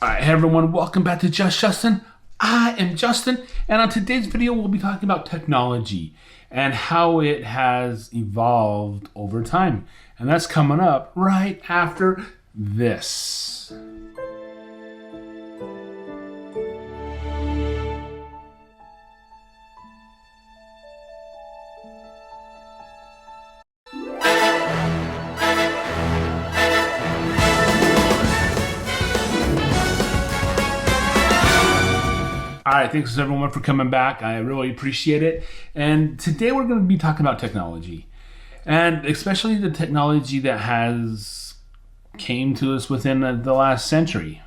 All right, hey everyone, welcome back to Just Justin. I am Justin, and on today's video, we'll be talking about technology and how it has evolved over time. And that's coming up right after this. All right, thanks everyone for coming back. I really appreciate it. And today we're going to be talking about technology, and especially the technology that has came to us within the last century.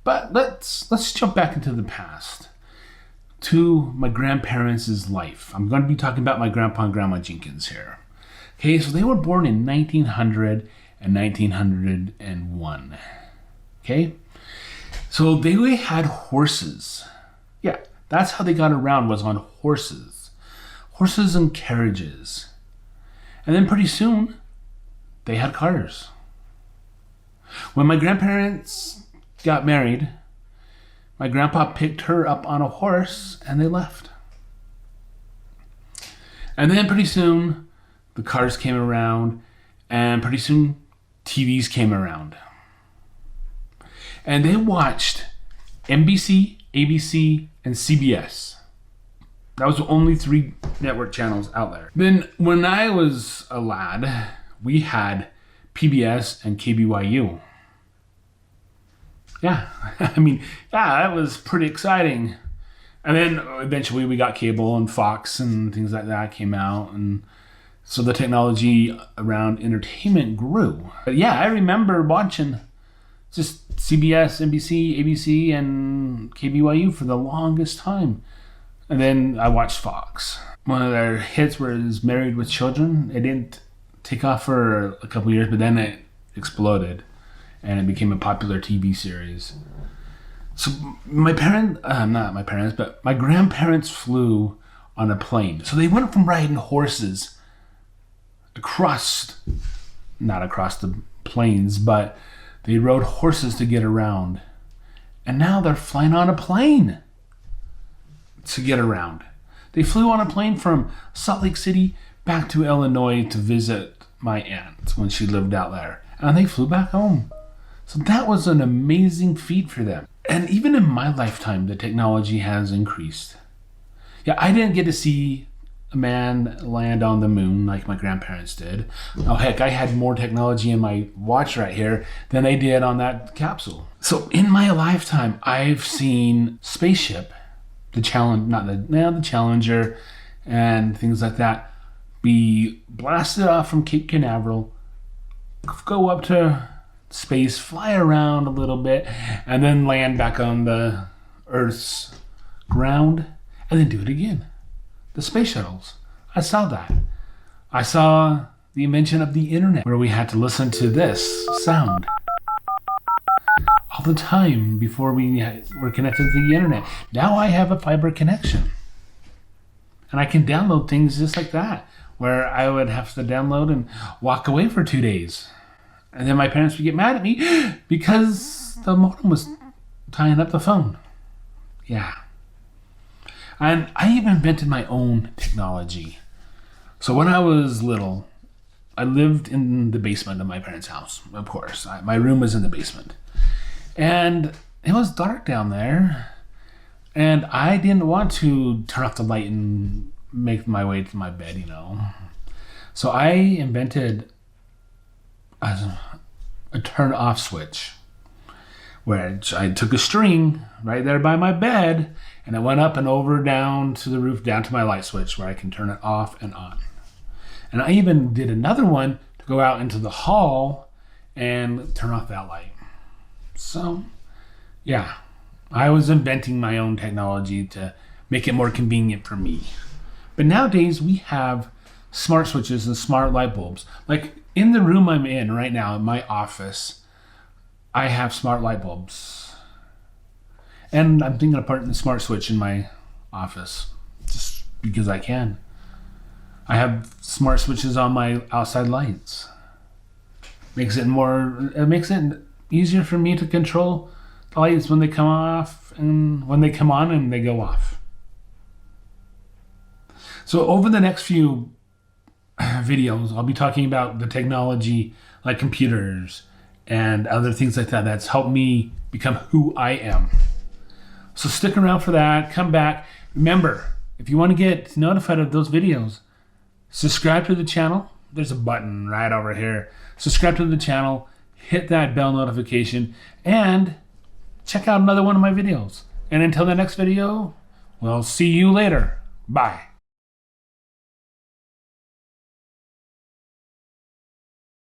But let's jump back into the past to my grandparents' life. I'm going to be talking about my grandpa and grandma Jenkins here. Okay, so they were born in 1900 and 1901. Okay, so they had horses. Yeah, that's how they got around, was on horses. Horses and carriages. And then pretty soon, they had cars. When my grandparents got married, my grandpa picked her up on a horse and they left. And then pretty soon, the cars came around, and pretty soon, TVs came around. And they watched NBC, ABC, and CBS. That was the only three network channels out there. Then when I was a lad, we had PBS and KBYU. Yeah, that was pretty exciting. And then eventually we got cable, and Fox and things like that came out. And so the technology around entertainment grew. But yeah, I remember watching just CBS, NBC, ABC, and KBYU for the longest time. And then I watched Fox. One of their hits was Married with Children. It didn't take off for a couple years, but then it exploded and it became a popular TV series. So my grandparents flew on a plane. So they went from riding horses not across the plains, but they rode horses to get around. And now they're flying on a plane to get around. They flew on a plane from Salt Lake City back to Illinois to visit my aunt when she lived out there. And they flew back home. So that was an amazing feat for them. And even in my lifetime, the technology has increased. Yeah, I didn't get to see a man land on the moon like my grandparents did. Oh heck, I had more technology in my watch right here than they did on that capsule. So in my lifetime, I've seen spaceship, the Challenger and things like that, be blasted off from Cape Canaveral, go up to space, fly around a little bit, and then land back on the Earth's ground, and then do it again. The space shuttles. I saw that. I saw the invention of the internet, where we had to listen to this sound all the time before we were connected to the internet. Now I have a fiber connection. And I can download things just like that, where I would have to download and walk away for 2 days. And then my parents would get mad at me because the modem was tying up the phone. Yeah. And I even invented my own technology. So when I was little, I lived in the basement of my parents' house, of course. My room was in the basement. And it was dark down there. And I didn't want to turn off the light and make my way to my bed, So I invented a turn-off switch, where I took a string right there by my bed, and I went up and over down to the roof, down to my light switch, where I can turn it off and on. And I even did another one to go out into the hall and turn off that light. So, yeah, I was inventing my own technology to make it more convenient for me. But nowadays, we have smart switches and smart light bulbs. Like in the room I'm in right now, in my office, I have smart light bulbs. And I'm thinking of putting the smart switch in my office just because I can. I have smart switches on my outside lights. Makes it easier for me to control The lights when they come off and when they come on and they go off. So over the next few videos, I'll be talking about the technology like computers and other things like that that's helped me become who I am. So stick around for that. Come back. Remember, if you want to get notified of those videos, subscribe to the channel. There's a button right over here. Subscribe to the channel, hit that bell notification, and check out another one of my videos. And until the next video, we'll see you later. Bye.